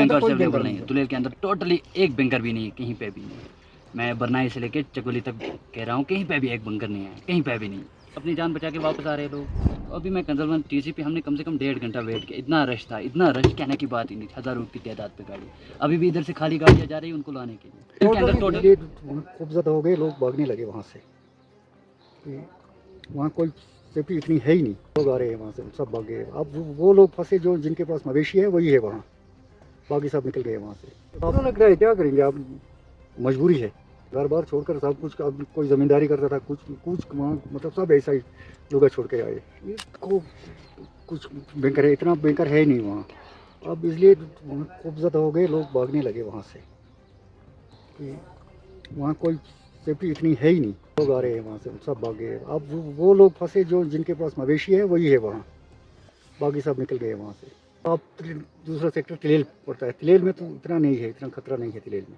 Banker से available नहीं है। तुलेल के अंदर टोटली एक बैंकर भी नहीं है, कहीं पे भी नहीं। मैं बरनाई से लेके चकोली तक कह रहा हूँ, कहीं पे भी एक बैंकर नहीं है, कहीं पे भी नहीं। अपनी जान बचा के वापस आ रहे लोग। तो अभी मैं कंजलवन टीसी पे हमने कम से कम 1.5 घंटा वेट किया। इतना रश था, इतना रश कहने की बात ही नहीं, हज़ारों की तादाद पे गाड़ी। अभी भी इधर से खाली गाड़ियाँ जा रही है उनको लाने के लिए। इनके अंदर टोटल खूब ज़्यादा हो गए, लोग भागने लगे वहाँ से। वहाँ कोई सेफ्टी इतनी है ही नहीं, लोग आ रहे हैं वहाँ से, सब भाग गए। अब वो लोग फंसे जो जिनके पास मवेशी है वही है वहाँ, बाकी सब निकल गए वहाँ से। आपको लग रहा है क्या करेंगे, अब मजबूरी है। घर बार छोड़कर सब कुछ, अब कोई ज़मींदारी करता था, कुछ कुछ वहाँ मतलब सब ऐसा ही लोग छोड़ के आए। इसको कुछ बैंकर है, इतना बैंकर है नहीं वहाँ। अब इसलिए खूब ज़्यादा हो गए, लोग भागने लगे वहाँ से। वहाँ कोई सेफ्टी इतनी है ही नहीं, लोग आ रहे हैं वहाँ से, सब भाग गए। अब वो लोग फंसे जो जिनके पास मवेशी है वही है वहाँ, बाकी सब निकल गए वहाँ से। अब दूसरा सेक्टर तिलेल पड़ता है, तिलेल में तो इतना नहीं है, इतना खतरा नहीं है तिलेल में,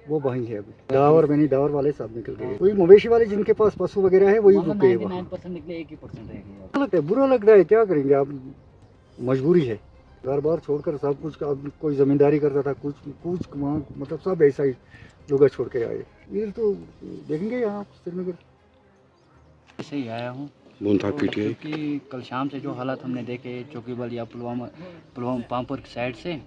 वो वहीं है। अभी दावर में नहीं, दावर वाले सब निकल गए। कोई मवेशी वाले जिनके पास पशु वगैरह है वही रुक गए वहाँ। 99% निकले, 1% रह गए। लगता है, बुरा लग रहा है, क्या करेंगे, अब मजबूरी है। घर बार छोड़कर सब कुछ, अब कोई ज़मींदारी करता था, कुछ कुछ वहाँ मतलब सब ऐसा ही लोग छोड़ के आए। ये तो देखेंगे यहाँ श्रीनगर। ऐसे ही आया हूँ क्योंकि कल शाम से जो हालात हमने देखे चौकीबल या पुलवामा पामपुर की साइड से,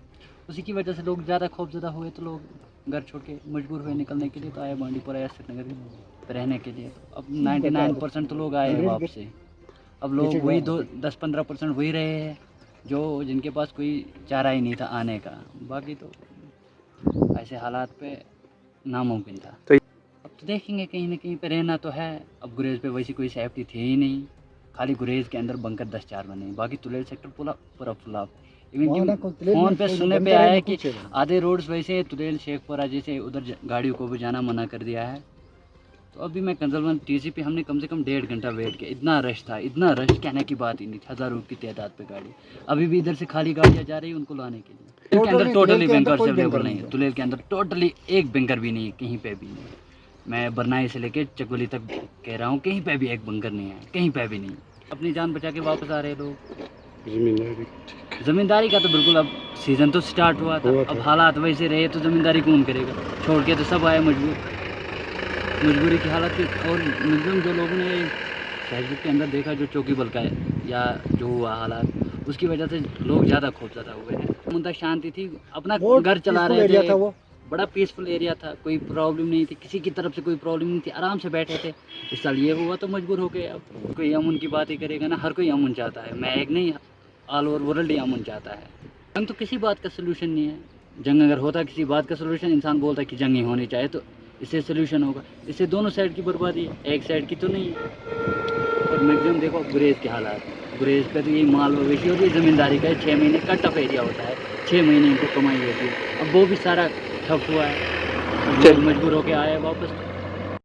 उसी की वजह से लोग ज़्यादा खौफज़दा हुए, तो लोग घर छोड़ के मजबूर हुए निकलने के लिए। तो आए बांडीपुरा या श्रीनगर में रहने के लिए। तो अब 99% तो लोग आए हैं वापस। अब लोग वही 10-15% वही रहे हैं जो जिनके पास कोई चारा ही नहीं था आने का। बाकी तो ऐसे हालात पे नामुमकिन था। अब तो देखेंगे, कहीं ना कहीं पे रहना तो है। अब गुरेज पे वैसी कोई सेफ्टी थी ही नहीं, खाली गुरेज के अंदर बंकर 10-4 बने। बाकी तुलेल सेक्टर पूरा फ्लॉप। इवन फ़ोन पे सुनने पे आया है कि आधे रोड्स वैसे तुलेल शेखपुरा जैसे उधर गाड़ियों को भी जाना मना कर दिया है। तो अभी मैं कंजलवन टीसी पे हमने कम से कम 1.5 घंटा वेट किया। इतना रश था, इतना रश कहने की बात ही नहीं, हज़ारों की तादाद पे गाड़ी। अभी भी इधर से खाली गाड़ियाँ जा रही है उनको लाने के लिए। इनके अंदर टोटली बैंकर से अवेलेबल नहीं है। तुलेल के अंदर टोटली एक बैंकर भी नहीं है, कहीं पे भी नहीं। मैं बरनाई से लेके चकोली तक कह रहा हूँ, कहीं पे भी एक बंकर नहीं है, कहीं पे भी नहीं। अपनी जान बचा के वापस आ रहे लोग। ज़मींदारी का तो बिल्कुल, अब सीज़न तो स्टार्ट हुआ था। अब हालात वैसे रहे तो ज़मींदारी कौन करेगा, छोड़ के तो सब आए मजबूरी की हालत थी। और मैक्सिमम जो लोगों ने फेसबुक के अंदर देखा जो चौकी बल का है या जो हुआ हालात, उसकी वजह से लोग ज़्यादा खौफज़दा हुए हैं। मुद्दा शांति थी, अपना घर चला रहे थे, बड़ा पीसफुल एरिया था, कोई प्रॉब्लम नहीं थी, किसी की तरफ से कोई प्रॉब्लम नहीं थी, आराम से बैठे थे। इस साल ये हुआ तो मजबूर हो गए। अब कोई अमन की बात ही करेगा ना, हर कोई अमन चाहता है। मैं एक नहीं, ऑल ओवर वर्ल्ड ही अमन चाहता है। जंग तो किसी बात का सोल्यूशन नहीं है। जंग अगर होता किसी बात का सोल्यूशन, इंसान बोलता कि जंग ही होनी चाहिए तो इससे सोल्यूशन होगा। इससे दोनों साइड की बर्बादी है, एक साइड की तो नहीं है। और मैक्सिमम देखो गुरेज के हालात, गुरेज पर तो ये माल मवेशी होती है, ज़मींदारी का 6 महीने का टफ एरिया होता है, 6 महीने इनको कमाई होती है। अब वो भी सारा ठप हुआ है, लोग मजबूर होकर आए वापस।